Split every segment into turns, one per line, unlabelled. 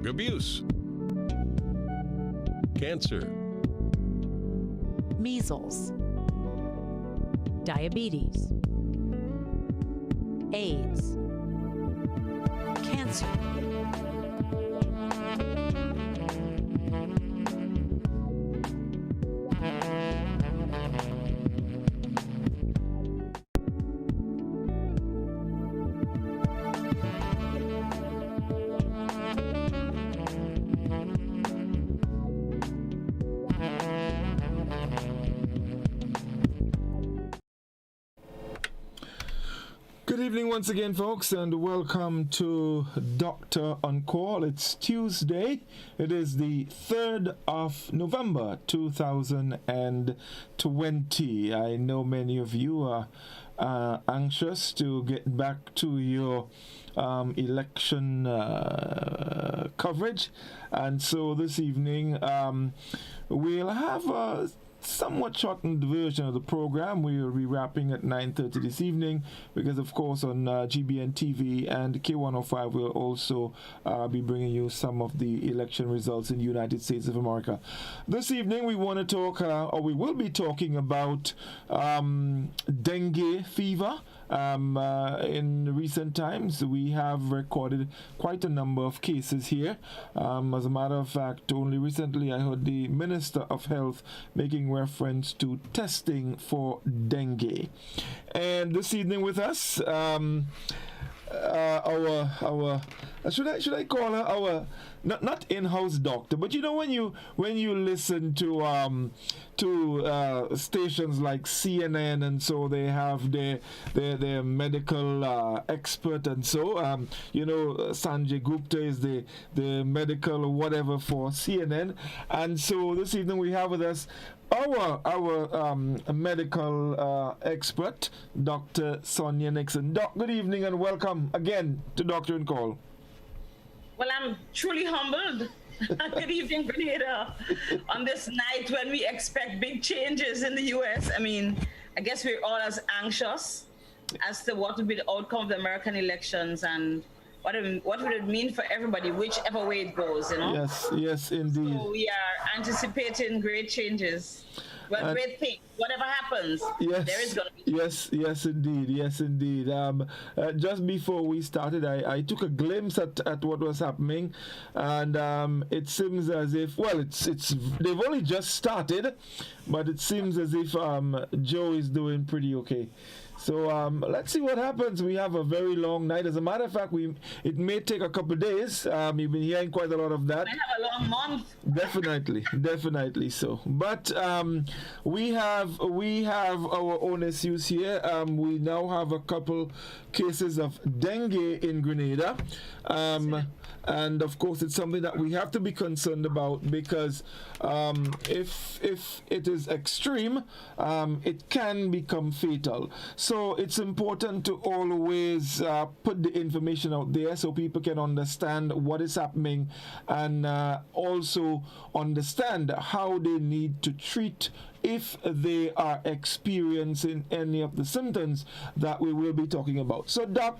drug abuse, cancer,
measles, diabetes, AIDS, cancer,
Good evening once again, folks, and welcome to Doctor on Call. It's Tuesday. It is the 3rd of November, 2020. I know many of you are anxious to get back to your election coverage. And so this evening, we'll have a somewhat shortened version of the program. We will be wrapping at 9:30 this evening because, of course, on GBN TV and K105 we'll also be bringing you some of the election results in the United States of America. This evening we want to talk, or we will be talking about dengue fever. In recent times, we have recorded quite a number of cases here. As a matter of fact, only recently I heard the Minister of Health making reference to testing for dengue. And this evening with us, our should I call her our not in-house doctor, but you know when you listen to stations like CNN, and so they have their medical expert, and so Sanjay Gupta is the medical whatever for CNN, and so this evening we have with us our medical expert, Dr. Sonia Nixon. Doc, good evening and welcome again to Doctor on Call.
Well, I'm truly humbled. Good evening, Grenada. On this night when we expect big changes in the U.S., I mean, I guess we're all as anxious as to what would be the outcome of the American elections and what would it mean for everybody, whichever way it goes, you know?
Yes, indeed.
So we are anticipating great changes. Well, great things. Whatever happens, there is going to be.
Yes, indeed. Just before we started, I took a glimpse at what was happening, and it seems as if, well, it's they've only just started, but it seems as if Joe is doing pretty okay. So let's see what happens. We have a very long night. As a matter of fact, it may take a couple of days. You've been hearing quite a lot of that.
I have a long month.
Definitely so. But we have our own issues here. We now have a couple cases of dengue in Grenada. And of course, it's something that we have to be concerned about because if it is extreme, it can become fatal. So it's important to always put the information out there so people can understand what is happening and also understand how they need to treat if they are experiencing any of the symptoms that we will be talking about. So, Doc,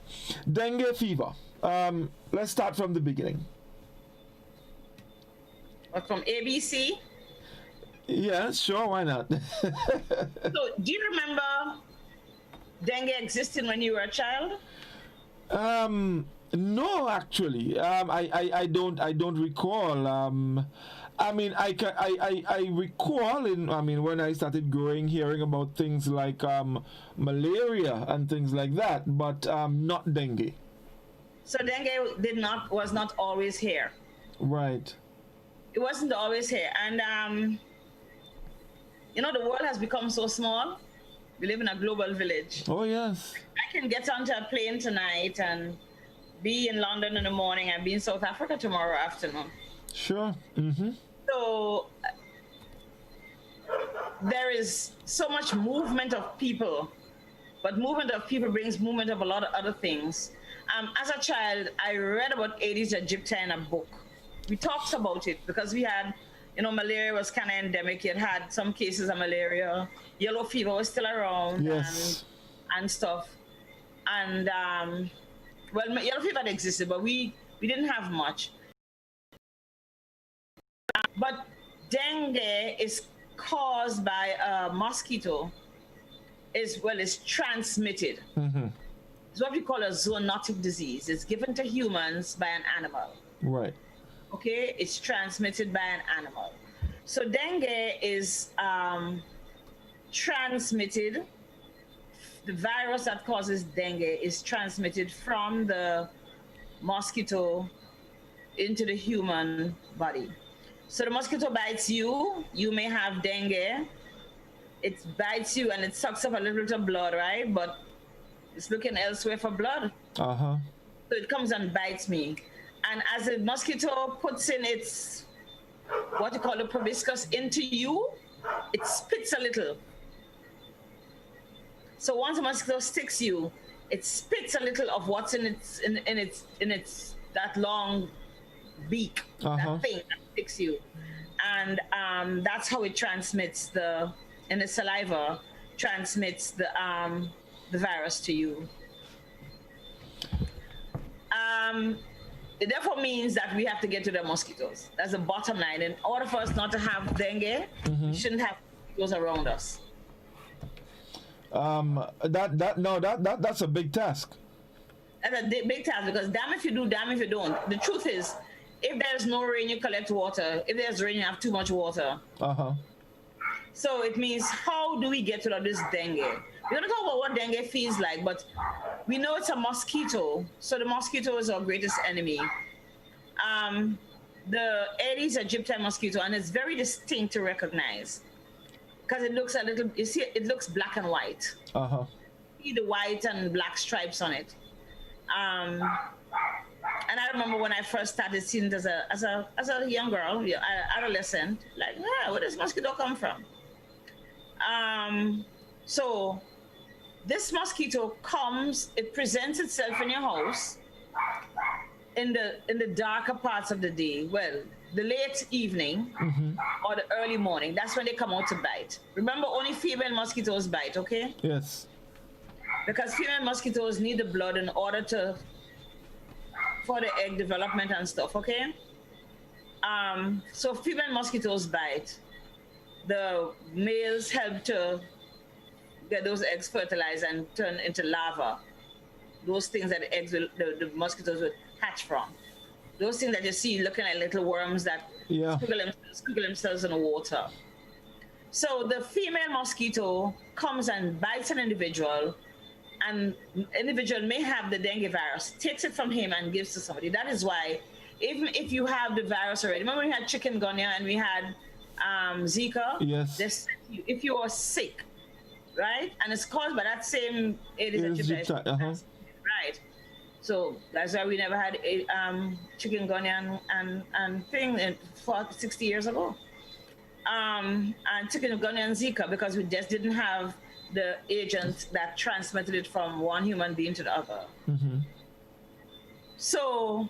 dengue fever. Let's start from the beginning.
What, from ABC?
Yeah, sure, why not?
So, do you remember dengue existing when you were a child?
No, actually, I don't recall. I mean, I recall when I started hearing about things like malaria and things like that, but not dengue.
So dengue was not always here.
Right.
It wasn't always here, and the world has become so small. We live in a global village.
Oh yes.
I can get onto a plane tonight and be in London in the morning and be in South Africa tomorrow afternoon.
Sure. Mm-hmm. So
there is so much movement of people, but movement of people brings movement of a lot of other things. As a child, I read about Aedes aegypti in a book. We talked about it because we had, malaria was kind of endemic. You had some cases of malaria. Yellow fever was still around.
Yes.
And stuff. And, yellow fever had existed, but we didn't have much. But dengue is caused by a mosquito. It's transmitted. It's what we call a zoonotic disease. It's given to humans by an animal.
Right.
Okay, it's transmitted by an animal. So dengue is transmitted. The virus that causes dengue is transmitted from the mosquito into the human body. So the mosquito bites you, you may have dengue. It bites you and it sucks up a little bit of blood, right? But it's looking elsewhere for blood.
Uh-huh.
So it comes and bites me. And as the mosquito puts in its, what you call the proboscis into you, it spits a little. So once a mosquito sticks you, it spits a little of what's in its that long beak, that thing that sticks you. And that's how it transmits in the saliva, transmits the virus to you. It therefore means that we have to get to the mosquitoes. That's the bottom line. In order for us not to have dengue, we shouldn't have mosquitoes around us.
That's a big task.
That's a big task, because damn if you do, damn if you don't. The truth is, if there's no rain, you collect water. If there's rain, you have too much water. So it means, how do we get rid of this dengue? We're going to talk about what dengue feels like, but we know it's a mosquito. So the mosquito is our greatest enemy. The Aedes aegypti mosquito, and it's very distinct to recognize because it looks a little, you see, it looks black and white. See the white and black stripes on it. And I remember when I first started seeing it as a young girl, adolescent, like, where does mosquito come from? So this mosquito comes, it presents itself in your house in the darker parts of the day. Well, the late evening or the early morning. That's when they come out to bite. Remember, only female mosquitoes bite, okay?
Yes.
Because female mosquitoes need the blood in order for the egg development and stuff, okay? So female mosquitoes bite. The males help to get those eggs fertilized and turn into larvae. Those things that the mosquitoes would hatch from. Those things that you see looking like little worms that squiggle themselves in the water. So the female mosquito comes and bites an individual, and individual may have the dengue virus, takes it from him and gives to somebody. That is why, even if you have the virus already, remember we had chikungunya and we had Zika?
Yes.
If you are sick, right, and it's caused by that same Aedes aegypti, right? So that's why we never had chikungunya and thing 60 years ago. And chikungunya and Zika, because we just didn't have the agent that transmitted it from one human being to the other. So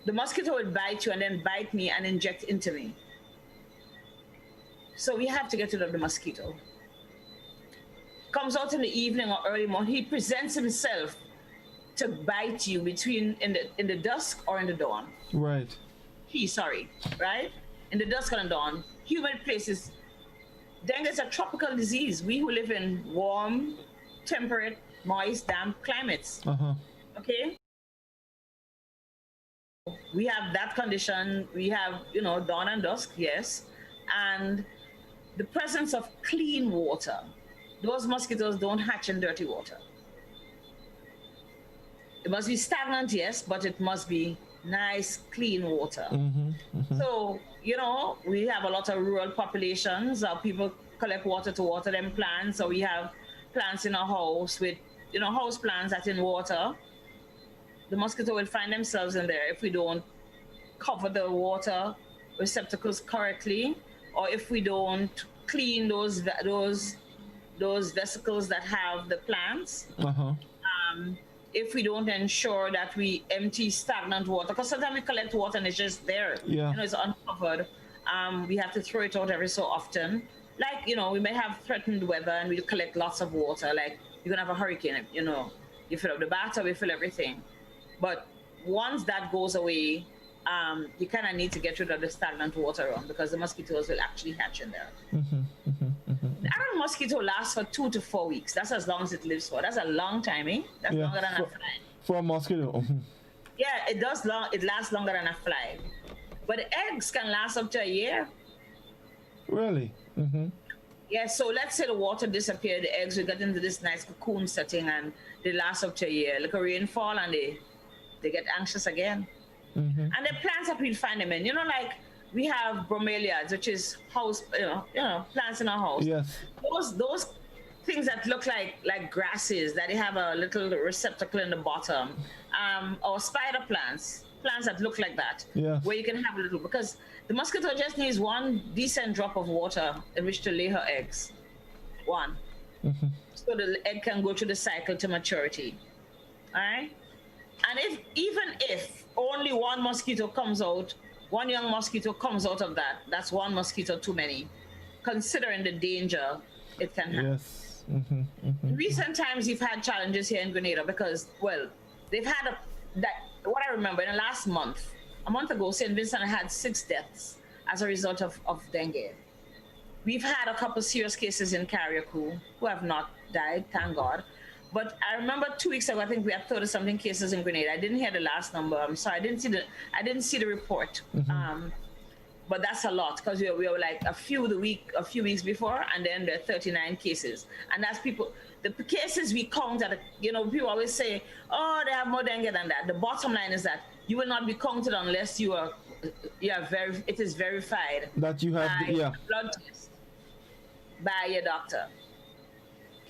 the mosquito would bite you and then bite me and inject into me. So we have to get rid of the mosquito. Comes out in the evening or early morning. He presents himself to bite you between in the dusk or in the dawn.
Right.
Right? In the dusk and the dawn. Humid places. Dengue is a tropical disease. We who live in warm, temperate, moist, damp climates. Okay? We have that condition. We have, dawn and dusk, yes. And the presence of clean water. Those mosquitoes don't hatch in dirty water. It must be stagnant, yes, but it must be nice, clean water. So, we have a lot of rural populations. People collect water to water them plants. So we have plants in our house with, house plants that's in water. The mosquito will find themselves in there if we don't cover the water receptacles correctly, or if we don't clean those vesicles that have the plants. If we don't ensure that we empty stagnant water, because sometimes we collect water and it's just there, it's uncovered. We have to throw it out every so often. Like, we may have threatened weather and we collect lots of water. Like, you're gonna have a hurricane, you fill up the bathtub, you fill everything. But once that goes away, you kind of need to get rid of the stagnant water around because the mosquitoes will actually hatch in there. The adult mosquito lasts for 2 to 4 weeks. That's as long as it lives for. That's a long time, eh? That's longer than a fly.
For a mosquito.
Yeah, it does long. It lasts longer than a fly, but eggs can last up to a year.
Really?
Yeah. So let's say the water disappeared, the eggs will get into this nice cocoon setting, and they last up to a year. Like a rainfall, and they get anxious again. And the plants that we find them in, like we have bromeliads, which is house, plants in our house.
Yes.
Those things that look like grasses, that they have a little receptacle in the bottom, or spider plants that look like that, where you can have a little, because the mosquito just needs one decent drop of water in which to lay her eggs. One. So the egg can go through the cycle to maturity. All right? And even if only one mosquito comes out, one young mosquito comes out of that, that's one mosquito too many, considering the danger it can have.
Yes.
In recent times, we've had challenges here in Grenada because, well, they've had what I remember in the last month, a month ago, St. Vincent had 6 deaths as a result of dengue. We've had a couple serious cases in Carriacou who have not died, thank God. But I remember 2 weeks ago, I think we had 30-something cases in Grenada. I didn't hear the last number. I'm sorry, I didn't see the report. But that's a lot because we were like a few weeks before, and then there are 39 cases. And that's the cases we count at, people always say, oh, they have more dengue than that. The bottom line is that you will not be counted unless it is verified
that you have
blood test by your doctor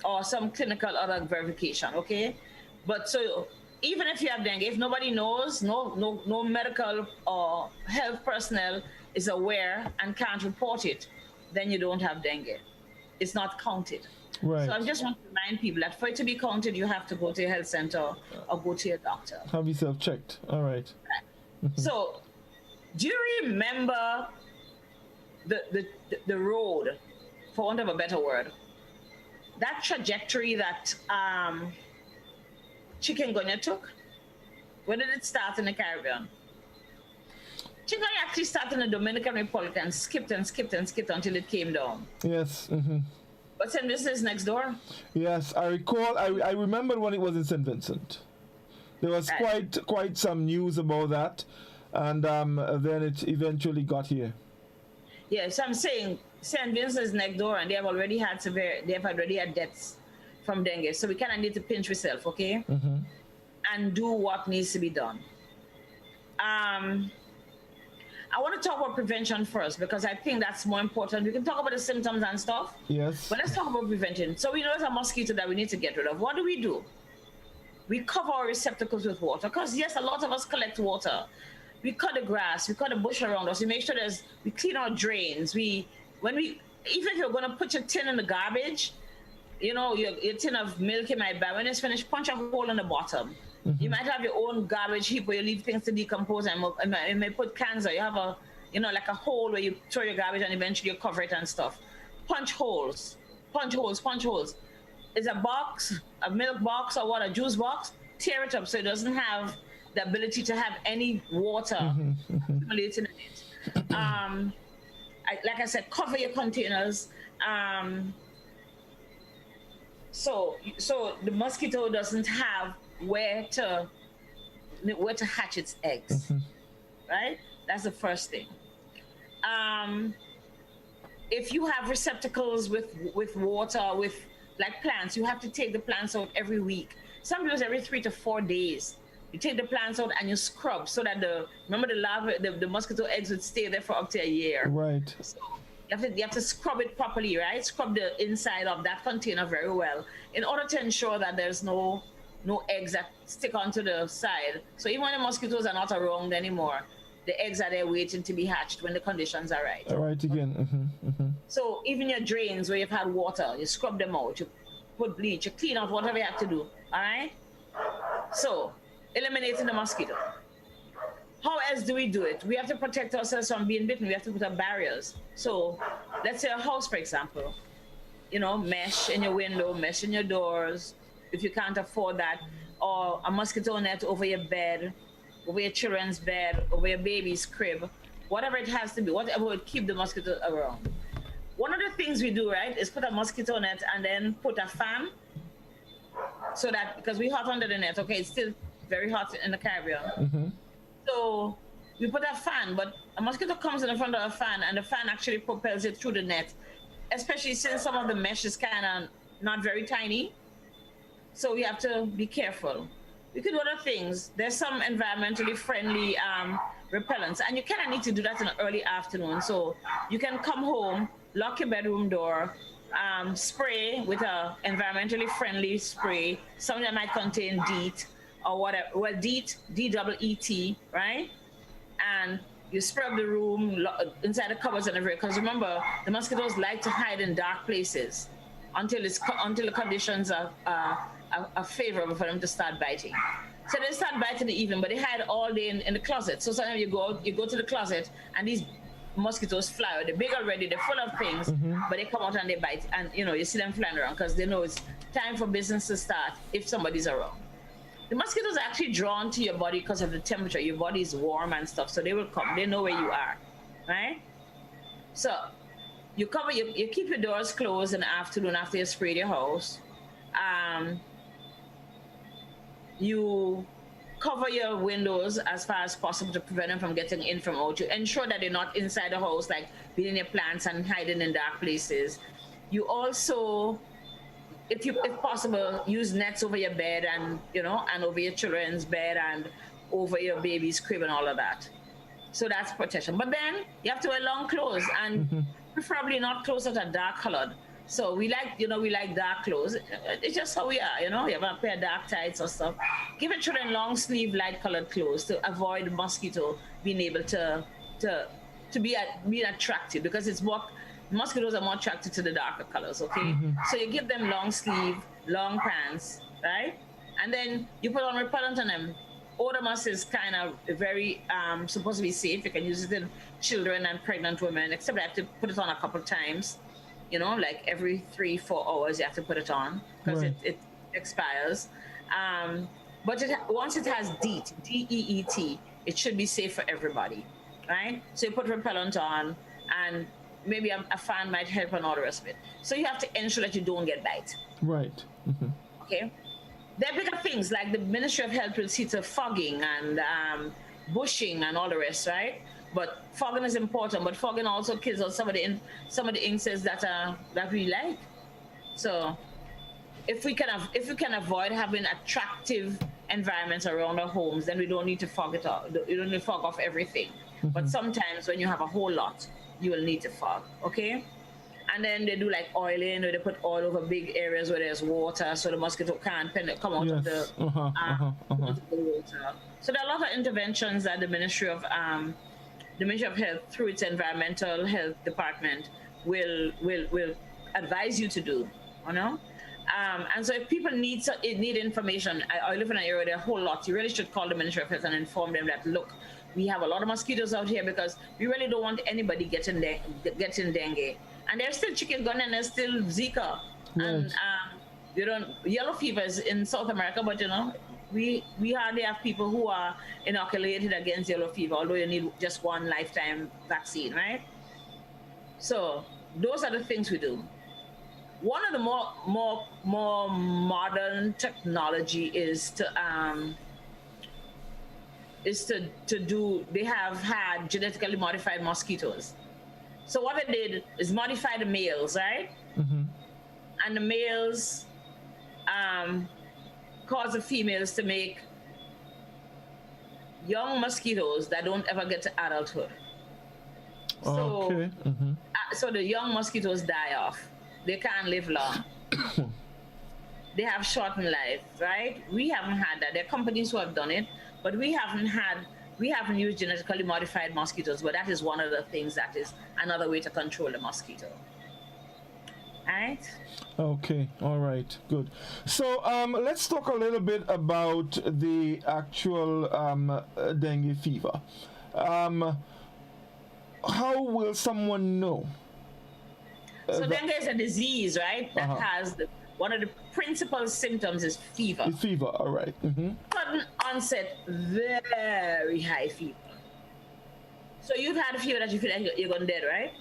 or some clinical other verification, okay? But so even if you have dengue, if nobody knows, no medical or health personnel is aware and can't report it, then you don't have dengue. It's not counted.
Right.
So I just want to remind people that for it to be counted, you have to go to your health center or go to your doctor.
Have yourself checked. All right.
So, do you remember the road, for want of a better word, that trajectory that chikungunya took? When did it start in the Caribbean? Chikungunya actually started in the Dominican Republic and skipped until it came down.
Yes.
But St. Vincent is next door.
Yes, I recall. I remember when it was in St. Vincent. There was quite some news about that, and then it eventually got here.
Yeah, so I'm saying St. Vincent is next door, and they have already had deaths from dengue. So we kind of need to pinch ourselves, okay? And do what needs to be done. I want to talk about prevention first because I think that's more important. We can talk about the symptoms and stuff.
Yes.
But let's talk about prevention. So we know there's a mosquito that we need to get rid of. What do? We cover our receptacles with water because, yes, a lot of us collect water. We cut the grass, we cut the bush around us. We make sure we clean our drains. Even if you're going to put your tin in the garbage, your tin of milk in my bag, when it's finished, punch a hole in the bottom. You might have your own garbage heap where you leave things to decompose, and you may put cans, or you have like a hole where you throw your garbage and eventually you cover it and stuff. Punch holes. It's a box, a milk box or what, a juice box, tear it up so it doesn't have the ability to have any water accumulating in it. Like I said, cover your containers. So the mosquito doesn't have where to hatch its eggs, right? That's the first thing. If you have receptacles with water, with like plants, you have to take the plants out every week. Some people every 3 to 4 days. You take the plants out and you scrub so that the mosquito eggs would stay there for up to a year.
Right.
So you have to scrub it properly, right? Scrub the inside of that container very well in order to ensure that there's no eggs that stick onto the side. So even when the mosquitoes are not around anymore, the eggs are there waiting to be hatched when the conditions are right.
All right again.
So even your drains where you've had water, you scrub them out, you put bleach, you clean out whatever you have to do. All right? So eliminating the mosquito. How else do we do it? We have to protect ourselves from being bitten. We have to put up barriers. So let's say a house, for example, mesh in your window, mesh in your doors, if you can't afford that, or a mosquito net over your bed, over your children's bed, over your baby's crib, whatever it has to be, whatever would keep the mosquito around. One of the things we do, right, is put a mosquito net and then put a fan, so that, because we're hot under the net, okay, it's still very hot in the Caribbean. So we put a fan, but a mosquito comes in the front of a fan, and the fan actually propels it through the net, especially since some of the mesh is kind of not very tiny. So we have to be careful. You can do other things. There's some environmentally friendly repellents, and you kind of need to do that in the early afternoon. So you can come home, lock your bedroom door, spray with a environmentally friendly spray. Some that might contain DEET or whatever. Well, DEET, DEET, right? And you spray up the room, inside the cupboards and everything. Because remember, the mosquitoes like to hide in dark places until the conditions are favorable for them to start biting. So they start biting in the evening, but they hide all day in the closet. So sometimes you go to the closet, and these mosquitoes fly out. They're big already, they're full of things, but they come out and they bite. And you see them flying around because they know it's time for business to start if somebody's around. The mosquitoes are actually drawn to your body because of the temperature. Your body is warm and stuff, so they will come. They know where you are, right? So you keep your doors closed in the afternoon after you sprayed your house. You cover your windows as far as possible to prevent them from getting in from out. You ensure that they're not inside the house, like being in your plants and hiding in dark places. You also, if possible, use nets over your bed and and over your children's bed and over your baby's crib and all of that. So that's protection. But then you have to wear long clothes, and preferably not clothes that are dark colored. So we like dark clothes. It's just how we are, you have a pair of dark tights or stuff. Give your children long sleeve, light colored clothes to avoid mosquito being able to be attractive, because mosquitoes are more attracted to the darker colors, okay? So you give them long sleeve, long pants, right? And then you put on repellent on them. Odomus is kind of very supposed to be safe. You can use it in children and pregnant women, except I have to put it on a couple times. Like every 3-4 hours you have to put it on, because it expires. But once it has DEET, DEET, it should be safe for everybody, right? So you put repellent on, and maybe a fan might help and all the rest of it. So you have to ensure that you don't get bite.
Right.
Okay. There are bigger things, like the Ministry of Health will see to fogging and bushing and all the rest, right? But fogging is important, but fogging also kills out some of the insects that we like. So if we can avoid having attractive environments around our homes, then we don't need to fog it off. You don't need to fog off everything. But sometimes when you have a whole lot, you will need to fog, okay? And then they do like oiling, or they put oil over big areas where there's water, so the mosquito can't come out of the water. So there are a lot of interventions that the Ministry of Health, through its environmental health department, will advise you to do, and so if people need information, I live in an area where there are a whole lot. You really should call the Ministry of Health and inform them that, look, we have a lot of mosquitoes out here because we really don't want anybody getting dengue. And there's still chikungunya and there's still Zika. Right. And yellow fever is in South America, but we hardly have people who are inoculated against yellow fever, although you need just one lifetime vaccine, right? So those are the things we do. One of the more modern technology is to do. They have had genetically modified mosquitoes. So what they did is modify the males, right? And the males cause the females to make young mosquitoes that don't ever get to adulthood. So, so the young mosquitoes die off. They can't live long. They have shortened life, right? We haven't had that. There are companies who have done it, but we haven't used genetically modified mosquitoes, but that is one of the things that is another way to control the mosquito. All right?
Okay, all right, good. So let's talk a little bit about the actual dengue fever. How will someone know?
So dengue is a disease, right? That has one of the principal symptoms is fever.
It's fever, all right.
Sudden onset, very high fever. So you've had a fever that you feel like you're going dead, right?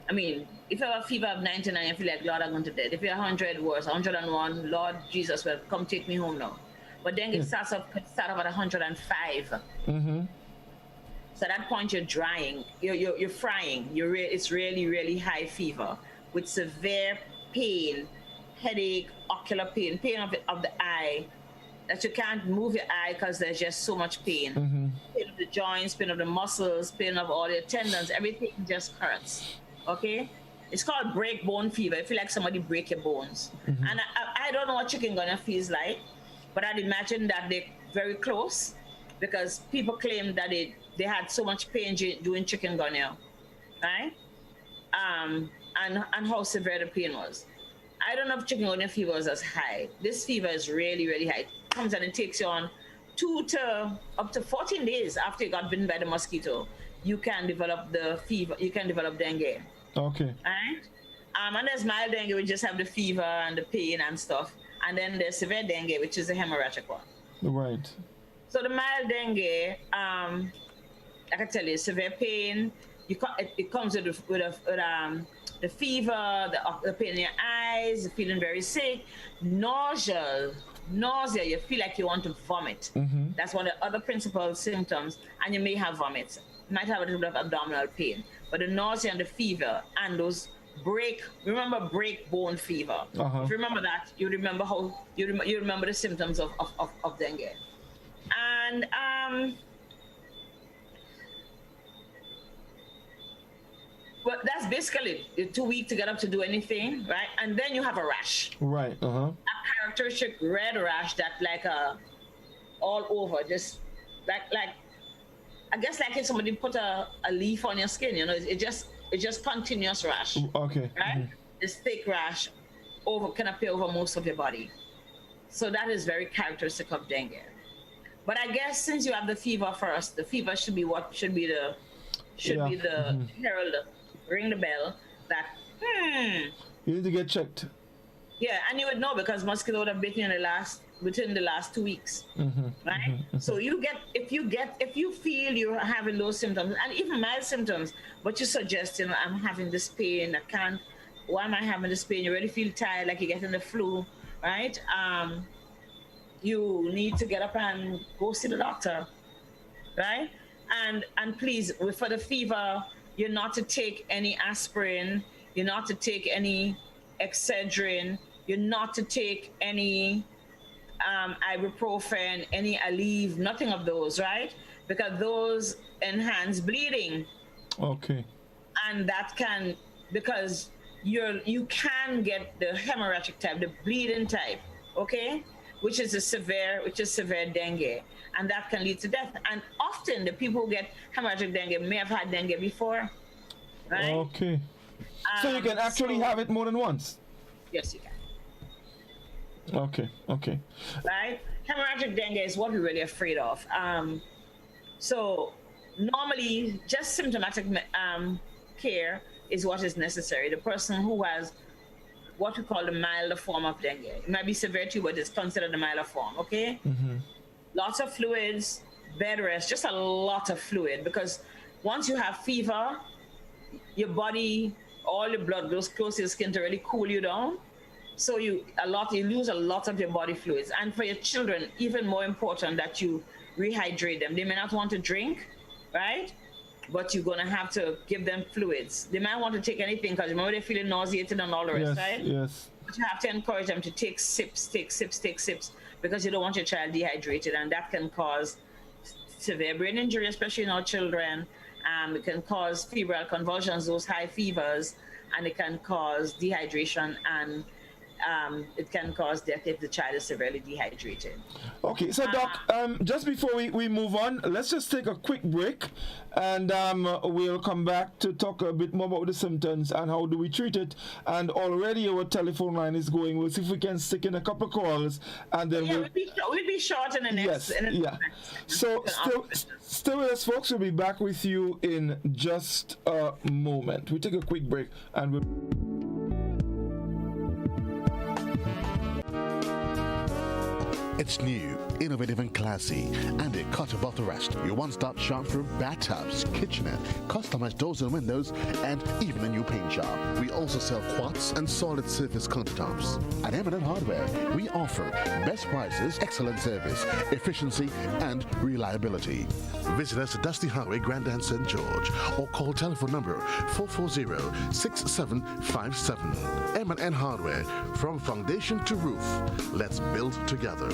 I mean, if you have a fever of 99, you feel like, Lord, I'm going to dead. If you're 100, worse, 101, Lord Jesus, well, come take me home now. But then it starts off at 105. So at that point, you're drying, you're frying. It's really, really high fever with severe pain, headache, ocular pain, pain of the eye, that you can't move your eye because there's just so much pain. Pain of the joints, pain of the muscles, pain of all your tendons, everything just hurts. Okay? It's called break bone fever. I feel like somebody break your bones. And I don't know what chikungunya feels like, but I'd imagine that they're very close because people claim that they had so much pain doing chikungunya, right? And how severe the pain was. I don't know if chikungunya fever was as high. This fever is really, really high. It comes and it takes you on 2 to up to 14 days after you got bitten by the mosquito. You can develop the fever. You can develop dengue.
Okay.
Right? And there's mild dengue, we just have the fever and the pain and stuff. And then there's severe dengue, which is the hemorrhagic one.
Right.
So the mild dengue, I can tell you, severe pain. It comes with the fever, the pain in your eyes, feeling very sick, nausea. You feel like you want to vomit. That's one of the other principal symptoms, and you may have vomit. You might have a little bit of abdominal pain, but the nausea and the fever and those break bone fever. If you remember that, you remember how you remember the symptoms of dengue. And well, that's basically it. You're too weak to get up to do anything, right? And then you have a rash.
Right.
A characteristic red rash that like all over, just like I guess like if somebody put a leaf on your skin, it's just continuous rash.
Okay.
Right? This thick rash can appear over most of your body. So that is very characteristic of dengue. But I guess since you have the fever first, the fever should be the herald, ring the bell that
you need to get checked.
Yeah, and you would know because mosquito would have bitten within the last 2 weeks, right? So if you feel you're having those symptoms and even mild symptoms, but you suggest, I'm having this pain, why am I having this pain? You really feel tired, like you're getting the flu, right? You need to get up and go see the doctor, right? And please, for the fever, you're not to take any aspirin, you're not to take any Excedrin, you're not to take any ibuprofen, any Aleve, nothing of those, right? Because those enhance bleeding. Okay. And that can, because you can get the hemorrhagic type, the bleeding type, okay? Which is severe dengue, and that can lead to death. And often the people who get hemorrhagic dengue may have had dengue before, right?
Okay. So you can actually have it more than once?
Yes, you can.
Okay.
Right? Hemorrhagic dengue is what we're really afraid of. So normally, just symptomatic care is what is necessary. The person who has what we call the milder form of dengue. It might be severe too, but it's considered the milder form, okay? Lots of fluids, bed rest, just a lot of fluid, because once you have fever, your body, all the blood goes close to your skin to really cool you down. So you lose a lot of your body fluids. And for your children, even more important that you rehydrate them. They may not want to drink, right? But you're going to have to give them fluids. They might want to take anything because remember they're feeling nauseated and all the rest, right? Yes. But you have to encourage them to take sips, because you don't want your child dehydrated, and that can cause severe brain injury, especially in our children. It can cause febrile convulsions, those high fevers, and it can cause dehydration, and it can cause death if the child is severely dehydrated.
Okay, so Doc, just before we move on, let's just take a quick break, and we'll come back to talk a bit more about the symptoms and how do we treat it. And already our telephone line is going. We'll see if we can stick in a couple of calls, and then we'll be short in the next. Yes, So still with us, folks. We'll be back with you in just a moment. We take a quick break, and we'll.
It's new, innovative and classy, and a cut above the rest. Your one-stop shop for bathtubs, kitchenette, customized doors and windows, and even a new paint job. We also sell quartz and solid surface countertops. At M&N Hardware, we offer best prices, excellent service, efficiency, and reliability. Visit us at Dusty Highway, Grandin, St. George, or call telephone number 440-6757. M&N Hardware, from foundation to roof. Let's build together.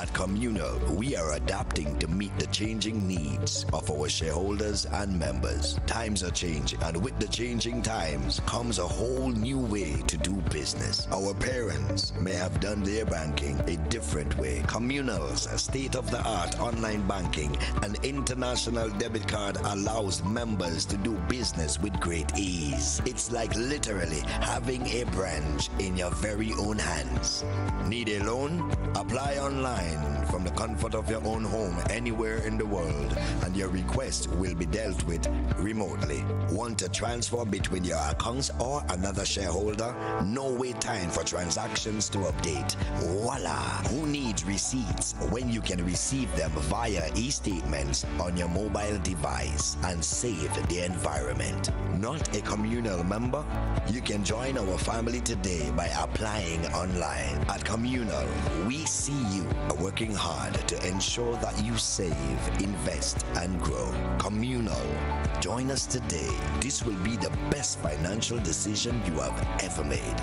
At Communal, we are adapting to meet the changing needs of our shareholders and members. Times are changing, and with the changing times comes a whole new way to do business. Our parents may have done their banking a different way. Communal's state-of-the-art online banking and international debit card allows members to do business with great ease. It's like literally having a branch in your very own hands. Need a loan? Apply online from the comfort of your own home anywhere in the world, and your request will be dealt with remotely. Want to transfer between your accounts or another shareholder? No wait time for transactions to update. Voila! Who needs receipts when you can receive them via e-statements on your mobile device and save the environment? Not a Communal member? You can join our family today by applying online. At Communal, we see you working hard to ensure that you save, invest, and grow. Communal. Join us today. This will be the best financial decision you have ever made.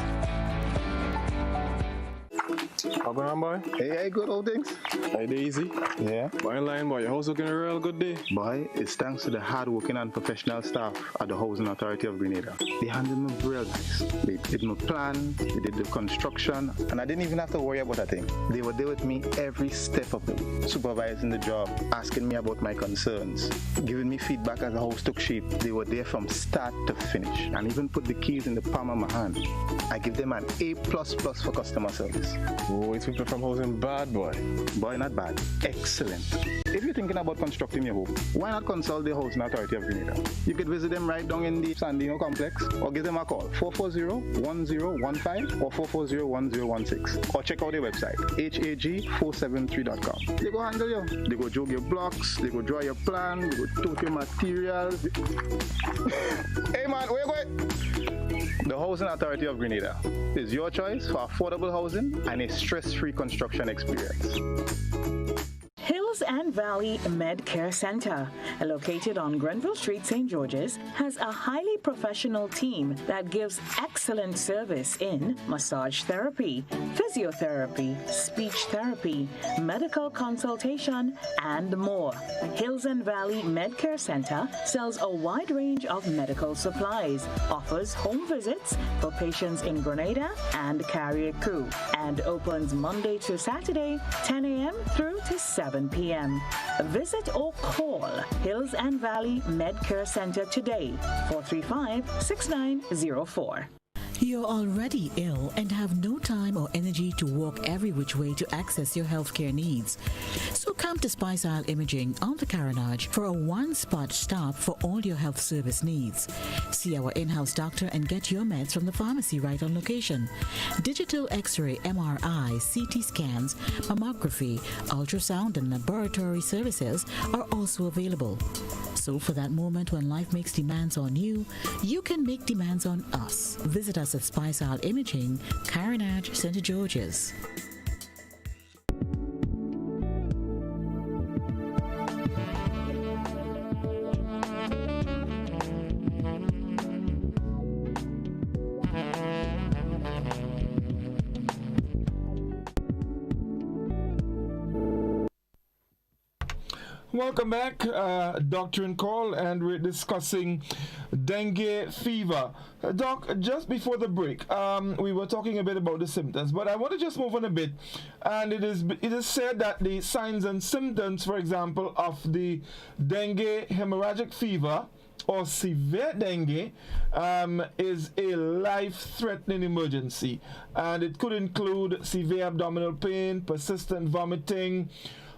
How going on, boy?
Hey, good old things.
Hey, easy.
Yeah.
Boy, in line, boy. Your house looking a real good day.
Boy, it's thanks to the hard-working and professional staff at the Housing Authority of Grenada. They handled me real nice. They did my plan, they did the construction, and I didn't even have to worry about a thing. They were there with me every step of the way, supervising the job, asking me about my concerns, giving me feedback as the house took shape. They were there from start to finish, and even put the keys in the palm of my hand. I give them an A++ for customer service.
Oh, it's people from housing bad, boy.
Boy, not bad. Excellent. If you're thinking about constructing your home, why not consult the Housing Authority of Grenada? You could visit them right down in the Sandino complex, or give them a call, 440-1015 or 440-1016, or check out their website, hag473.com. They go handle you. They go jog your blocks, they go draw your plan, they go tote your materials. Hey man, where you going? The Housing Authority of Grenada is your choice for affordable housing and a stress-free construction experience.
Hills and Valley Med Care Center, located on Grenville Street, St. George's, has a highly professional team that gives excellent service in massage therapy, physiotherapy, speech therapy, medical consultation, and more. Hills and Valley Med Care Center sells a wide range of medical supplies, offers home visits for patients in Grenada and Carrier Crew, and opens Monday to Saturday, 10 a.m. through to 7 p.m. Visit or call Hills and Valley Med Care Center today, 435-6904.
You're already ill and have no time or energy to walk every which way to access your healthcare needs. So come to Spice Isle Imaging on the Carenage for a one-spot stop for all your health service needs. See our in-house doctor and get your meds from the pharmacy right on location. Digital X-ray, MRI, CT scans, mammography, ultrasound, and laboratory services are also available. So for that moment when life makes demands on you, you can make demands on us. Visit us at Spice Isle Imaging, Carenage, St. George's.
Welcome back, Doctor Call, and we're discussing dengue fever. Doc, just before the break, we were talking a bit about the symptoms, but I want to just move on a bit. And it is said that the signs and symptoms, for example, of the dengue hemorrhagic fever or severe dengue is a life-threatening emergency, and it could include severe abdominal pain, persistent vomiting,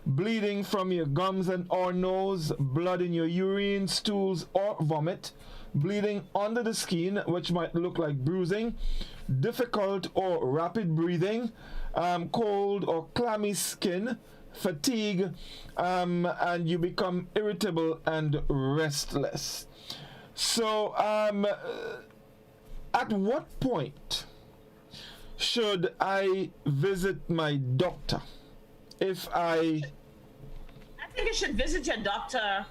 bleeding from your gums and or nose, blood in your urine, stools or vomit, bleeding under the skin, which might look like bruising, difficult or rapid breathing, cold or clammy skin, fatigue, and you become irritable and restless. So, at what point should I visit my doctor? I
think you should visit your doctor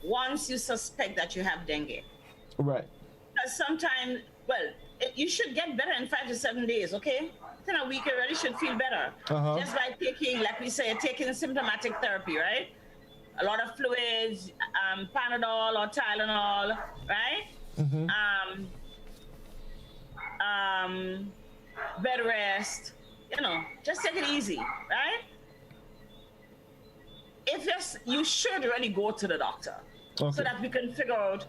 once you suspect that you have dengue.
Right.
Because sometimes, you should get better in 5 to 7 days, okay? In a week, you really should feel better. Just by taking, like we say, taking symptomatic therapy, right? A lot of fluids, Panadol or Tylenol, right? Bed rest, just take it easy, right? You should really go to the doctor so that we can figure out.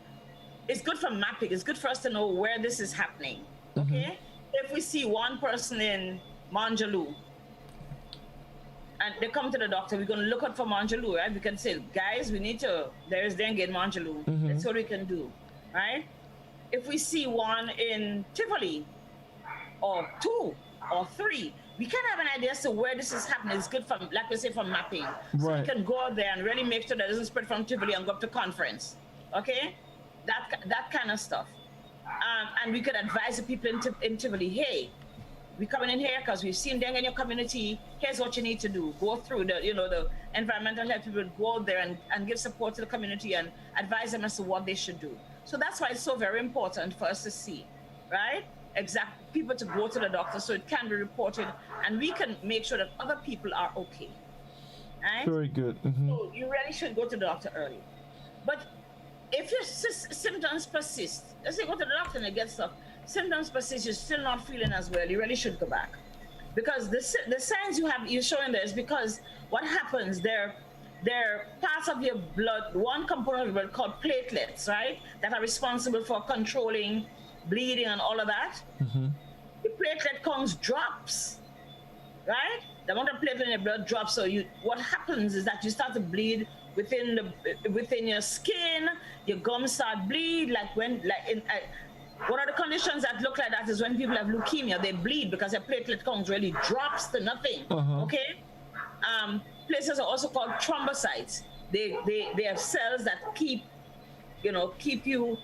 It's good for mapping. It's good for us to know where this is happening. Okay, if we see one person in Manjaloo and they come to the doctor, we're going to look out for Manjaloo, right? We can say, guys, there is dengue in Manjaloo. That's what we can do, right? If we see one in Tivoli, or 2 or 3, we can have an idea as to where this is happening. It's good for, like we say, for mapping. So we can go out there and really make sure that it doesn't spread from Tivoli and go up to Conference. Okay? That kind of stuff. And we could advise the people in Tivoli, hey, we're coming in here because we've seen dengue in your community. Here's what you need to do. Go through the environmental health people, go out there and give support to the community and advise them as to what they should do. So that's why it's so very important for us to see, right? People to go to the doctor so it can be reported and we can make sure that other people are okay. Right?
Very good.
So you really should go to the doctor early. But if your symptoms persist, let's say go to the doctor and you get stuff, symptoms persist, you're still not feeling as well, you really should go back. Because the signs you're showing there is because what happens, they're parts of your blood, one component of your blood called platelets, right? That are responsible for controlling bleeding and all of that. The platelet count drops, right? The amount of platelet in your blood drops. So what happens is that you start to bleed within your skin. Your gums start bleed. One of the conditions that look like that is when people have leukemia, they bleed because their platelet count really drops to nothing. Okay. Places are also called thrombocytes. They have cells that keep you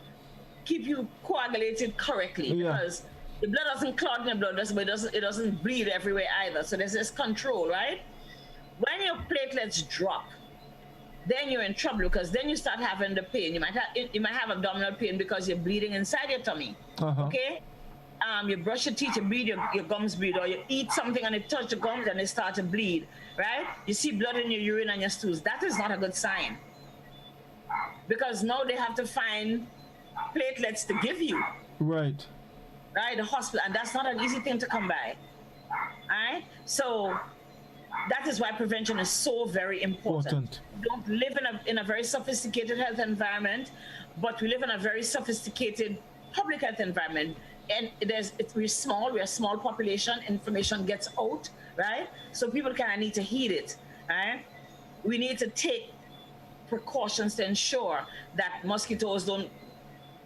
coagulated correctly because the blood doesn't clot in the blood, but it doesn't bleed everywhere either. So there's this control, right? When your platelets drop, then you're in trouble because then you start having the pain. You might have abdominal pain because you're bleeding inside your tummy. Okay? You brush your teeth, you bleed, your gums bleed, or you eat something and it touch the gums and they start to bleed, right? You see blood in your urine and your stools. That is not a good sign. Because now they have to find platelets to give you. Right, the hospital, and that's not an easy thing to come by. Alright? So that is why prevention is so very important. We don't live in a very sophisticated health environment, but we live in a very sophisticated public health environment. And we're a small population, information gets out, right? So people kind of need to heed it, right? We need to take precautions to ensure that mosquitoes don't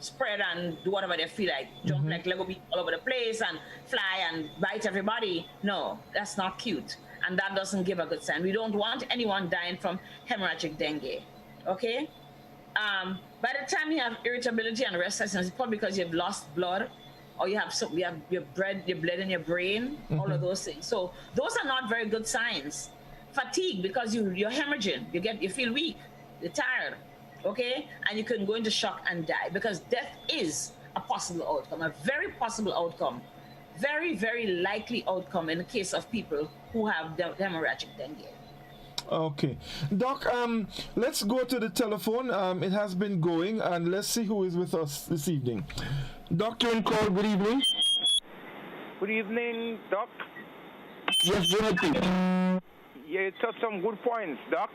spread and do whatever they feel like, jump like Lego beat all over the place and fly and bite everybody. No, that's not cute. And that doesn't give a good sign. We don't want anyone dying from hemorrhagic dengue, okay? By the time you have irritability and restlessness, it's probably because you've lost blood or you have your blood in your brain, all of those things. So those are not very good signs. Fatigue, because you're hemorrhaging, you feel weak, you're tired, okay? And you can go into shock and die because death is a possible outcome, a very possible outcome, very, very likely outcome in the case of people who have hemorrhagic dengue.
Okay. Doc, let's go to the telephone. It has been going, and let's see who is with us this evening. Doctor in call, good evening.
Good evening, Doc.
Yes, go ahead, please.
Yeah, you touched some good points, Doc.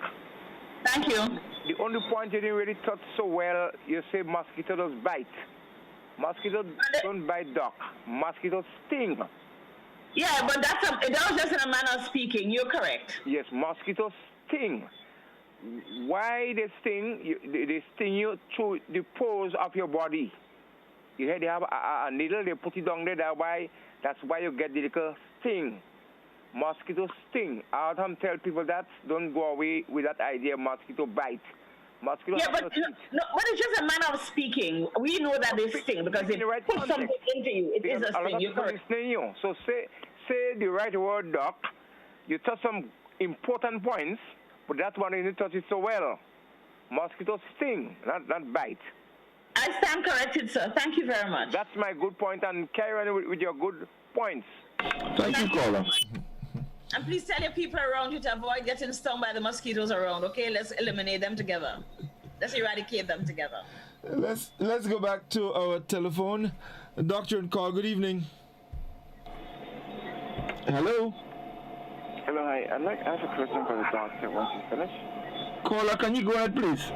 Thank you.
The only point you didn't really touch so well, you say mosquitoes bite. Mosquitoes don't bite, Doc. Mosquitoes sting.
Yeah, but that was just in a manner of speaking. You're correct.
Yes, mosquitoes sting. Why they sting? They sting you through the pores of your body. You hear they have a needle, they put it down there. That's why you get the little sting. Mosquito sting. I often tell people that don't go away with that idea. Mosquito bite. Mosquito.
Yeah, but but it's just a manner of speaking. We know that they sting because they
right
put something into you. It is a sting. You're correct.
You. So say the right word, doc. You touch some important points, but that one you didn't touch it so well. Mosquito sting, not bite.
I stand corrected, sir. Thank you very much.
That's my good point, and carry on with your good points.
Thank you, caller.
And please tell your people around you to avoid getting stung by the mosquitoes around, okay? Let's eliminate them together. Let's eradicate them together.
Let's go back to our telephone. Doctor and call, good evening. Hello?
Hello, hi. I'd like to ask a question for the doctor once you finish.
Caller, can you go ahead, please?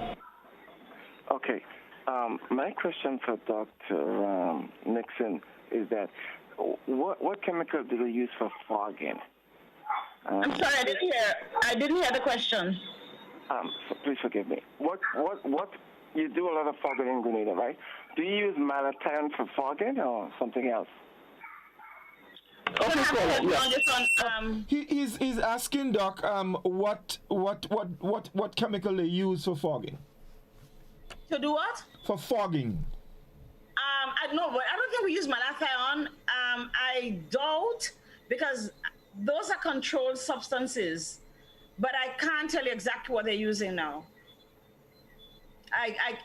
Okay. My question for Dr. Nixon is that what chemical do they use for fogging?
I'm sorry, I didn't hear the question.
So please forgive me. What you do a lot of fogging in Grenada, right? Do you use malathion for fogging or something else?
Okay, caller. Yeah. He's asking Doc what chemical they use for fogging.
To do what?
For fogging.
I don't think we use malathion. I doubt, because those are controlled substances, but I can't tell you exactly what they're using now. I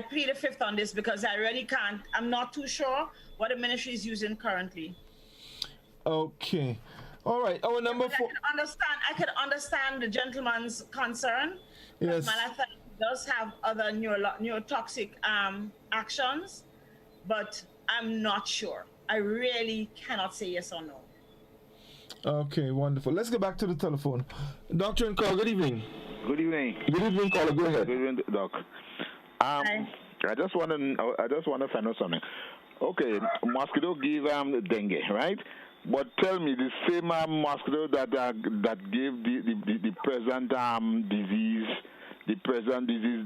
plead the fifth on this because I really can't. I'm not too sure what the ministry is using currently.
Okay. All right. Our number 4.
I can understand the gentleman's concern.
Yes.
Malathion does have other neurotoxic actions, but I'm not sure. I really cannot say yes or no.
Okay, wonderful. Let's go back to the telephone. Doctor and call, good evening.
Good evening.
Good evening, caller. Go ahead.
Good evening, Doc.
Hi.
I just want to find out something. Okay, mosquito give dengue, right? But tell me, the same mosquito that gave the present disease,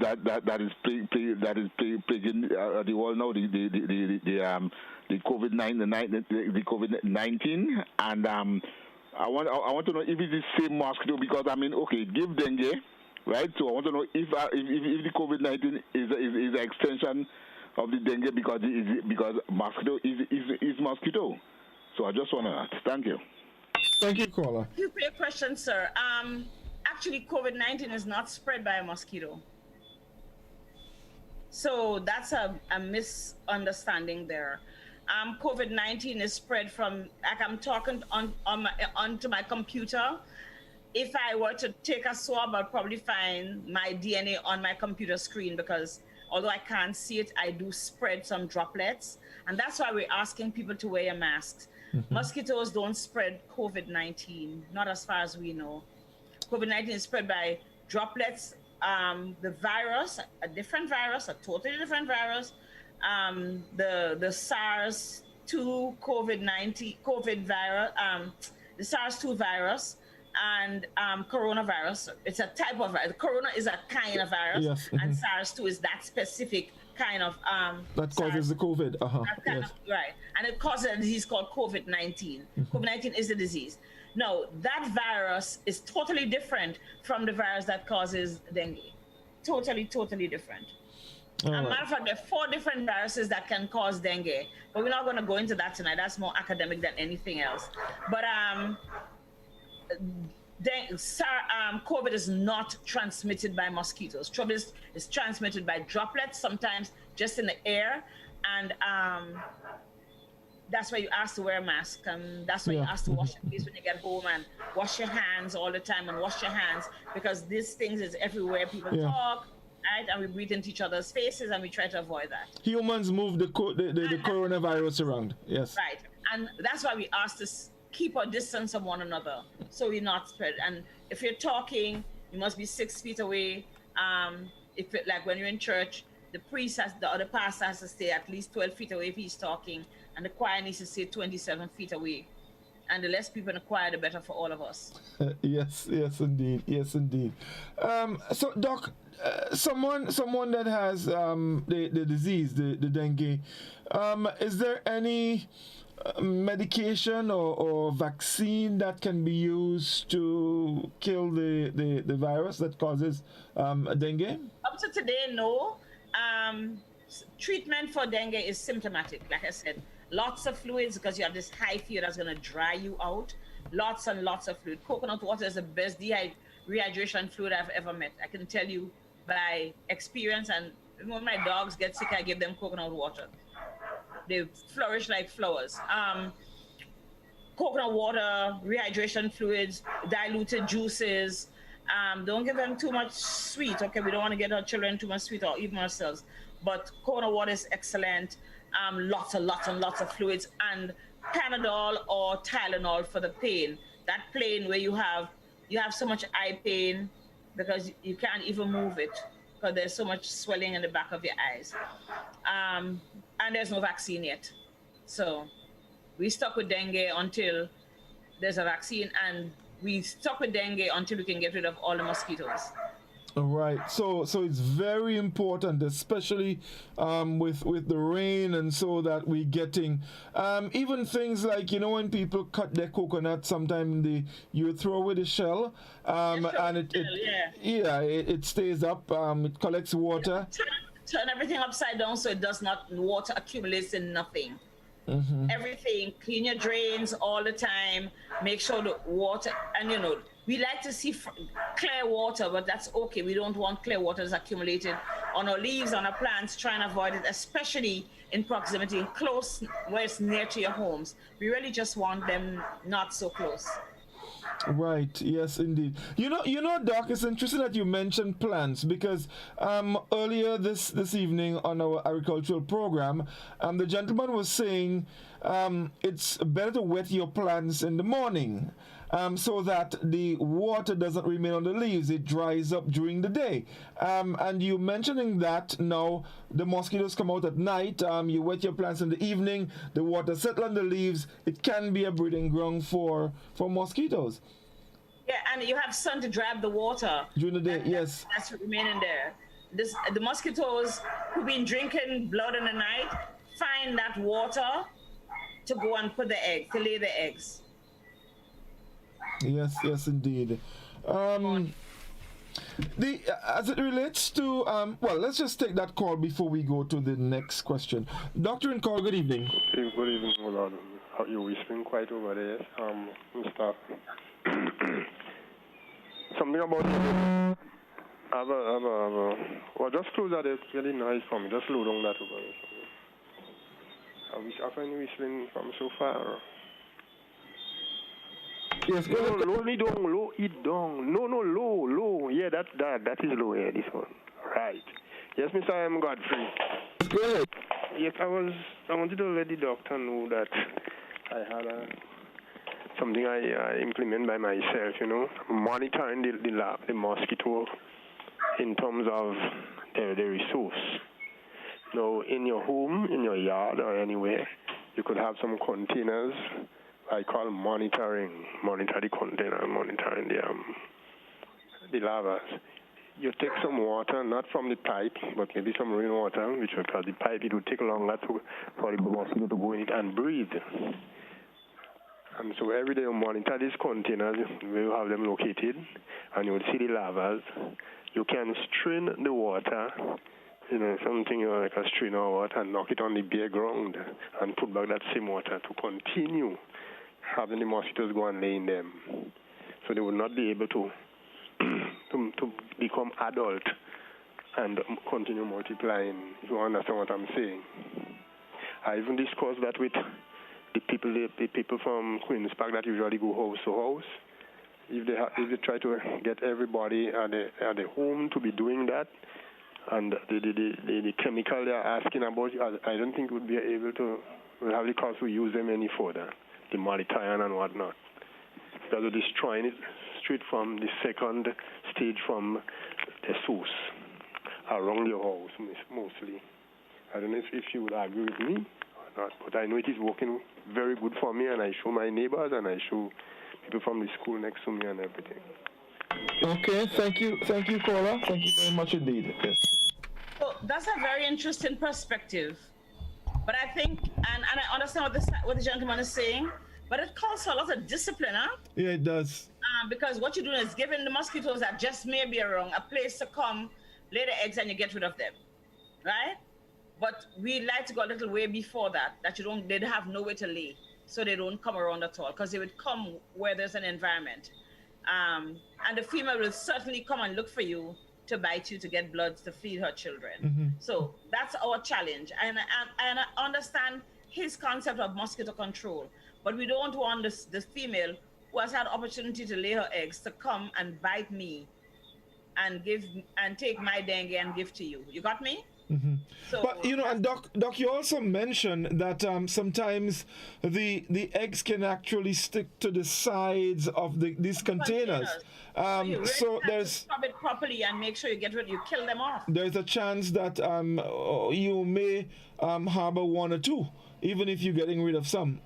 that is plaguing the world now, the COVID-19, and I want to know if it's the same mosquito, because okay, it give dengue, right? So I want to know if the COVID-19 is an extension of the dengue, because mosquito is mosquito. So I just want to ask. Thank you.
Thank you, caller.
Thank you for your question, sir. Actually, COVID-19 is not spread by a mosquito. So that's a misunderstanding there. COVID-19 is spread from, like, I'm talking onto my computer. If I were to take a swab, I'd probably find my DNA on my computer screen, because although I can't see it, I do spread some droplets. And that's why we're asking people to wear masks. Mm-hmm. Mosquitoes don't spread COVID-19, not as far as we know. COVID-19 is spread by droplets. The virus, a different virus, a totally different virus. The SARS-2 COVID virus, the SARS-2 virus, and coronavirus. It's a type of virus. Corona is a kind of virus, yes. Mm-hmm. And SARS-2 is that specific kind of
that causes the COVID.
Yes. Right, and it causes a disease called COVID-19. Mm-hmm. COVID-19 is the disease. No, that virus is totally different from the virus that causes dengue. Totally different. As a matter of fact, there are 4 different viruses that can cause dengue, but we're not going to go into that tonight. That's more academic than anything else. But COVID is not transmitted by mosquitoes. COVID is transmitted by droplets, sometimes just in the air, and that's why you ask to wear a mask, and that's why you ask to wash your face when you get home, and wash your hands all the time, and wash your hands, because these things is everywhere. People talk, right, and we breathe into each other's faces, and we try to avoid that.
Humans move the coronavirus around. Yes.
Right, and that's why we ask to keep a distance from one another, so we're not spread. And if you're talking, you must be 6 feet away. Like when you're in church, the other pastor has to stay at least 12 feet away if he's talking, and the choir needs to stay 27 feet away. And the less people in the choir, the better for all of us.
Yes, indeed. So, Doc, someone that has the disease, the dengue, is there any medication or vaccine that can be used to kill the virus that causes dengue?
Up to today, no. Treatment for dengue is symptomatic. Like I said, lots of fluids because you have this high fever that's going to dry you out. Lots and lots of fluid. Coconut water is the best rehydration fluid I've ever met. I can tell you by experience, and when my dogs get sick, I give them coconut water. They flourish like flowers. Coconut water, rehydration fluids, diluted juices. Don't give them too much sweet. Okay, we don't want to get our children too much sweet or even ourselves. But coconut water is excellent. Lots and lots of fluids, and Panadol or Tylenol for the pain. That pain where you have so much eye pain because you can't even move it because there's so much swelling in the back of your eyes. And there's no vaccine yet. So we stuck with dengue until there's a vaccine, and we stuck with dengue until we can get rid of all the mosquitoes.
All right. So it's very important, especially with the rain, and so that we're getting even things like, when people cut their coconut, sometimes you throw away the shell, and it stays up. It collects water.
Turn everything upside down so it does not, water accumulates in nothing. Everything, clean your drains all the time, make sure the water, and we like to see clear water, but that's okay. We don't want clear water that's accumulated on our leaves, on our plants. Try and avoid it, especially in proximity and close where it's near to your homes. We really just want them not so close.
Right. Yes, indeed. Doc, it's interesting that you mentioned plants because earlier this evening on our agricultural program, the gentleman was saying it's better to wet your plants in the morning so that the water doesn't remain on the leaves. It dries up during the day. And you mentioning that now the mosquitoes come out at night. You wet your plants in the evening. The water settles on the leaves. It can be a breeding ground for mosquitoes.
Yeah, and you have sun to dry up the water
during the day. Yes,
that's remaining there. The mosquitoes who've been drinking blood in the night find that water to go and put the egg, to lay the eggs.
Yes, indeed. As it relates to let's just take that call before we go to the next question. Doctor in call, good evening.
Good evening, Lord. You're whispering quite over there. Mr. Something about well, just close that. It's really nice for me. Just slow down that over there. I find whistling from so far.
Yes,
no, low it down. No, low. Yeah, that is low. Yeah, this one. Right. Yes, Mr. I am Godfrey.
Good.
Yes, I wanted to let the doctor know that I had something I implement by myself. Monitoring the mosquito in terms of the resource. Now, in your home, in your yard, or anywhere, you could have some containers. I call monitor the container, monitoring the larvas. You take some water, not from the pipe, but maybe some rainwater, because the pipe, it would take longer for the mosquito to go in it and breathe. And so every day you monitor these containers, where you have them located, and you will see the larvas. You can strain the water, something like a strainer of water, and knock it on the bare ground, and put back that same water to continue having the mosquitoes go and lay in them. So they will not be able to become adult and continue multiplying, if you understand what I'm saying. I even discussed that with the people from Queen's Park that usually go house to house. If they try to get everybody at the home to be doing that, and the chemical they are asking about, I don't think we'll be able to have the cost to use them any further, the maritime and whatnot. Because we're destroying it straight from the second stage from the source around your house mostly. I don't know if you would agree with me or not, but I know it is working very good for me, and I show my neighbors and I show people from the school next to me and everything.
Okay, thank you, caller. Thank you very much indeed. Yes.
So that's a very interesting perspective. But I think, and I understand what the gentleman is saying, but it calls for a lot of discipline, huh?
Yeah, it does.
Because what you're doing is giving the mosquitoes that just may be around a place to come, lay the eggs, and you get rid of them, right? But we like to go a little way before that they'd have nowhere to lay, so they don't come around at all, because they would come where there's an environment. And the female will certainly come and look for you to bite you to get blood to feed her children. So that's our challenge. And I understand his concept of mosquito control, but we don't want the female who has had opportunity to lay her eggs to come and bite me and take my dengue and give to you. You got me? So,
but and Doc, you also mentioned that sometimes the eggs can actually stick to the sides of these containers.
So there's scrub it properly and make sure you kill them off.
There's a chance that you may harbor one or two, even if you're getting rid of some.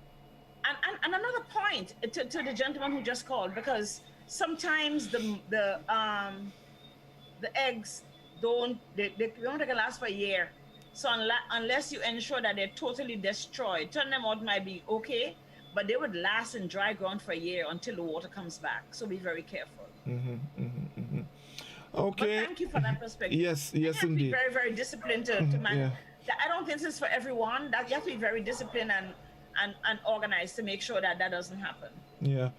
And another point to the gentleman who just called, because sometimes the eggs don't last for a year. So unless you ensure that they're totally destroyed, turn them out might be okay, but they would last in dry ground for a year until the water comes back. So be very careful.
Okay.
But thank you for that perspective.
Yes,
you have
indeed.
To be very, very disciplined to manage. Yeah. I don't think this is for everyone. That you have to be very disciplined and organized to make sure that doesn't happen.
Yeah.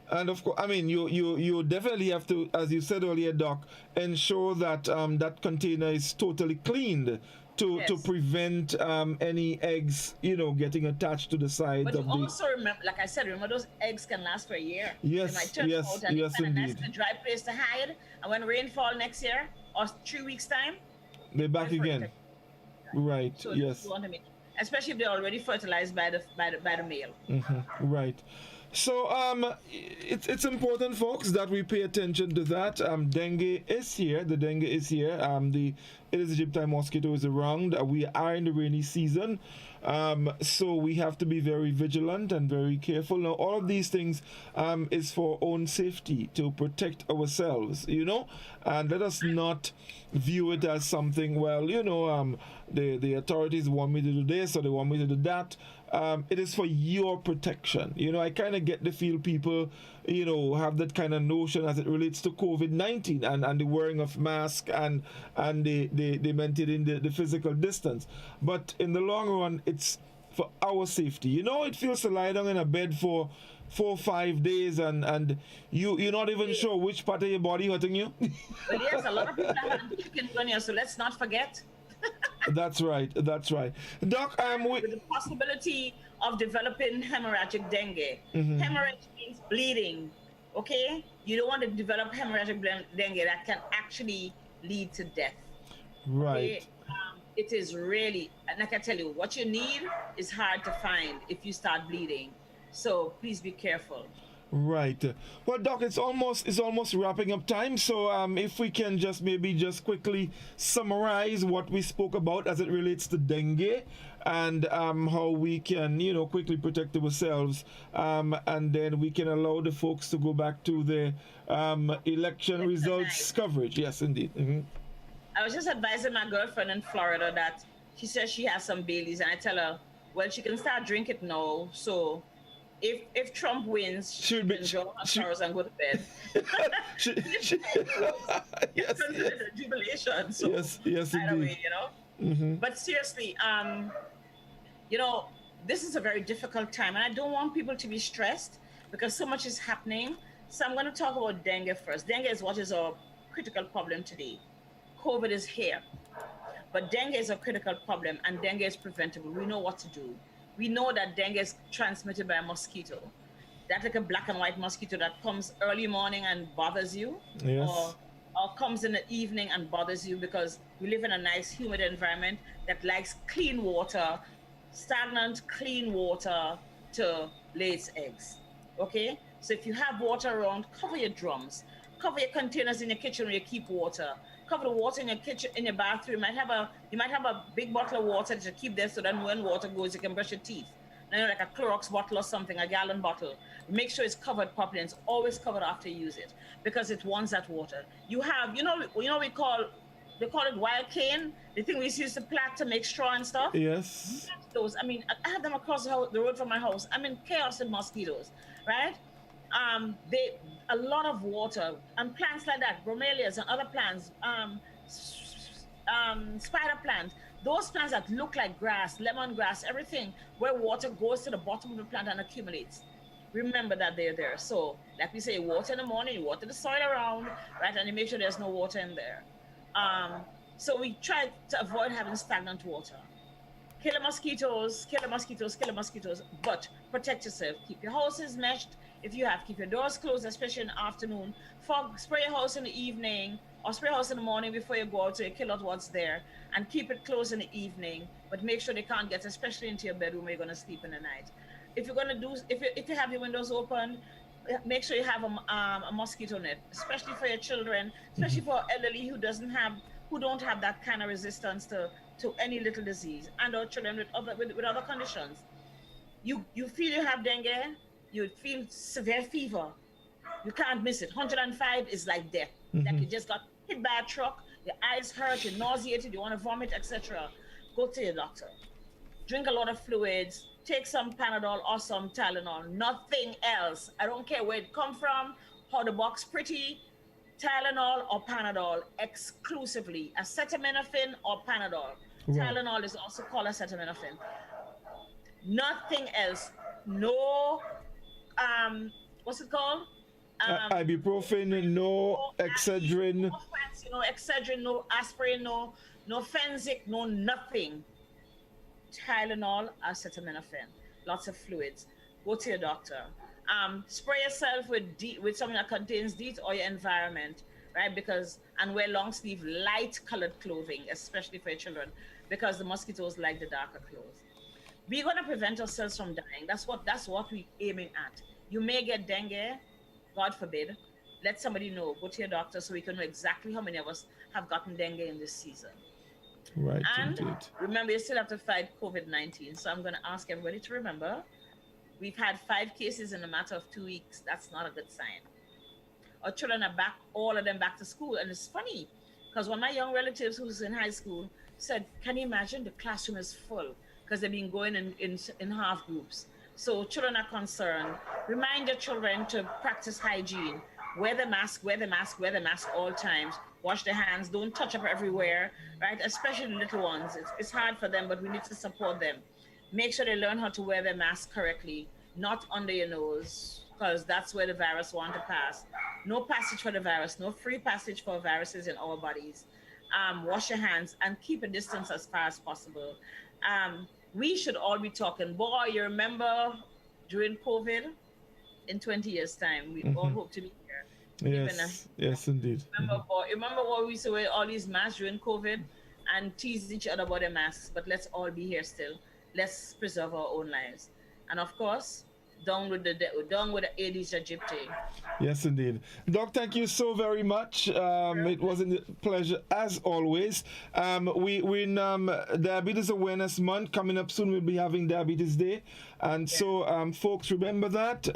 And of course, I mean, you definitely have to, as you said earlier, Doc, ensure that that container is totally cleaned to prevent any eggs, getting attached to the sides
but
of the.
But also remember, like I said, those eggs can last for a year.
Yes,
they might turn out and
yes,
find
indeed.
a nice dry place to hide, and when rainfall next year or 3 weeks time,
they're back again. Right.
So
yes.
You want to make, especially if they're already fertilized by the male.
Right. So it's important, folks, that we pay attention to that. Dengue is here. The dengue is here. The Aedes aegypti mosquito is around. We are in the rainy season, so we have to be very vigilant and very careful. Now, all of these things is for our own safety, to protect ourselves, and let us not view it as something, the authorities want me to do this or they want me to do that. It is for your protection. I kind of get the feel people, have that kind of notion as it relates to COVID-19 and the wearing of masks and they maintaining the physical distance. But in the long run, it's for our safety. It feels to lie down in a bed for 4 or 5 days and you're not even sure which part of your body hurting you.
But yes, a lot of people have chikungunya, so let's not forget.
That's right. Doc,
with the possibility of developing hemorrhagic dengue. Hemorrhage means bleeding, okay? You don't want to develop hemorrhagic dengue that can actually lead to death.
Right.
Okay? It is really, and I can tell you, what you need is hard to find if you start bleeding. So please be careful.
Right. Well, Doc, it's almost wrapping up time. So if we can just quickly summarize what we spoke about as it relates to dengue and how we can, quickly protect ourselves, and then we can allow the folks to go back to the election results coverage. Yes, indeed.
I was just advising my girlfriend in Florida that she says she has some Baileys, and I tell her, well, she can start drinking now. So if Trump wins, she can enjoy her showers and go to bed.
Yes.
Jubilation. So
yes,
indeed. Way, But seriously, this is a very difficult time, and I don't want people to be stressed because so much is happening. So I'm going to talk about dengue first. Dengue is what is our critical problem today. COVID is here, but dengue is a critical problem, and dengue is preventable. We know what to do. We know that dengue is transmitted by a mosquito. That's like a black and white mosquito that comes early morning and bothers you,
yes.
or comes in the evening and bothers you because we live in a nice humid environment that likes clean water, stagnant clean water to lay its eggs. Okay? So if you have water around, cover your drums, cover your containers in your kitchen where you keep water. Cover the water in your kitchen, in your bathroom. You might have a big bottle of water to keep there so that when water goes, you can brush your teeth. Like a Clorox bottle or something, a gallon bottle. Make sure it's covered properly, and it's always covered after you use it because it wants that water. You have, we call they call it wild cane, the thing we used to plant to make straw and stuff.
Yes.
Those, I mean, I have them across the road from my house. I'm in chaos with mosquitoes, right? A lot of water and plants like that, bromeliads and other plants, spider plants, those plants that look like grass, lemongrass, everything, where water goes to the bottom of the plant and accumulates. Remember that they're there. So, like we say, water in the morning, you water the soil around, right? And you make sure there's no water in there. So we try to avoid having stagnant water. Kill the mosquitoes, but protect yourself. Keep your houses meshed. If you have, keep your doors closed, especially in the afternoon. Spray your house in the evening or spray your house in the morning before you go out so you kill out what's there, and keep it closed in the evening, but make sure they can't get, especially into your bedroom where you're going to sleep in the night. If you have your windows open, make sure you have a mosquito net, especially for your children, especially for elderly who don't have that kind of resistance to any little disease, and our children with other conditions. You feel you have dengue, you feel severe fever, you can't miss it. 105 is like death. Like you just got hit by a truck, your eyes hurt, you're nauseated, you want to vomit, etc. Go to your doctor. Drink a lot of fluids, take some Panadol or some Tylenol, nothing else. I don't care where it come from, how the box pretty, Tylenol or Panadol exclusively, acetaminophen or Panadol. Wow. Tylenol is also called acetaminophen. Nothing else. No, what's it called?
Ibuprofen, no Excedrin.
No fancy, no Excedrin, no aspirin, no Fensic, no nothing. Tylenol, acetaminophen, lots of fluids. Go to your doctor. Spray yourself with something that contains DEET or your environment, right? And wear long sleeve, light colored clothing, especially for your children, because the mosquitoes like the darker clothes. We're gonna prevent ourselves from dying. That's what we're aiming at. You may get dengue, God forbid. Let somebody know. Go to your doctor so we can know exactly how many of us have gotten dengue in this season.
Right,
and
indeed.
Remember, you still have to fight COVID-19. So I'm going to ask everybody to remember, we've had 5 cases in a matter of 2 weeks. That's not a good sign. Our children are back, all of them back to school. And it's funny, because one of my young relatives who's in high school said, can you imagine the classroom is full? Because they've been going in half groups. So children are concerned. Remind your children to practice hygiene. Wear the mask all times. Wash their hands, don't touch up everywhere, right? Especially the little ones. It's hard for them, but we need to support them. Make sure they learn how to wear their mask correctly, not under your nose, because that's where the virus wants to pass. No passage for the virus, no free passage for viruses in our bodies. Wash your hands and keep a distance as far as possible. We should all be talking. Boy, you remember during COVID, in 20 years' time, we all hope to be here.
Yes, indeed.
Remember what we used to wear all these masks during COVID and tease each other about the masks, but let's all be here still. Let's preserve our own lives. And of course, down with the Aedes aegypti.
Yes, indeed. Doc, thank you so very much. It was a pleasure as always. We're in Diabetes Awareness Month. Coming up soon, we'll be having Diabetes Day. And so, folks, remember that.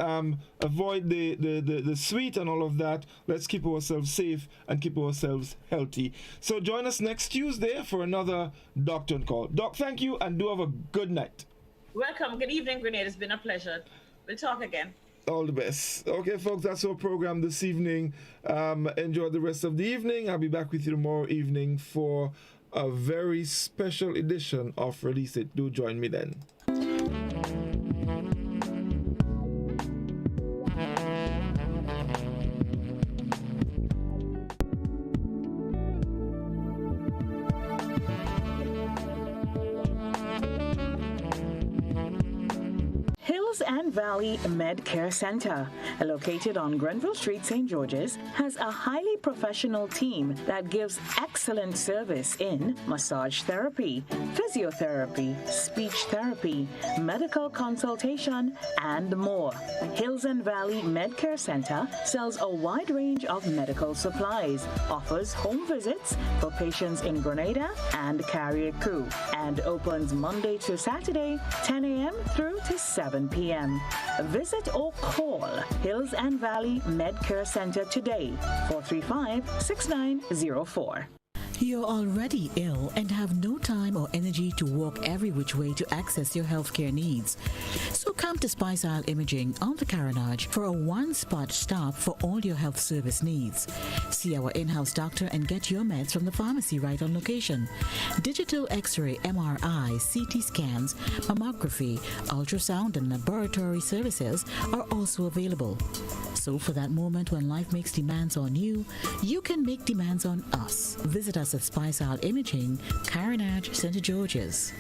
Avoid the sweet and all of that. Let's keep ourselves safe and keep ourselves healthy. So join us next Tuesday for another Doctor on Call. Doc, thank you and do have a good night.
Welcome. Good evening, Grenade. It's been a pleasure. We'll talk again.
All the best. Okay, folks, that's our program this evening. Enjoy the rest of the evening. I'll be back with you tomorrow evening for a very special edition of Release It. Do join me then.
And Valley Med Care Center, located on Grenville Street, St. George's, has a highly professional team that gives excellent service in massage therapy, physiotherapy, speech therapy, medical consultation, and more. Hills and Valley Med Care Center sells a wide range of medical supplies, offers home visits for patients in Grenada and Carriacou, and opens Monday to Saturday, 10 a.m. through to 7 p.m. Visit or call Hills and Valley Med Care Center today, 435-6904.
You're already ill and have no time or energy to walk every which way to access your healthcare needs. So come to Spice Isle Imaging on the Carenage for a one-spot stop for all your health service needs. See our in-house doctor and get your meds from the pharmacy right on location. Digital X-ray, MRI, CT scans, mammography, ultrasound and laboratory services are also available. So for that moment when life makes demands on you, you can make demands on us. Visit us at Spice Isle Imaging, Carenage, St. George's.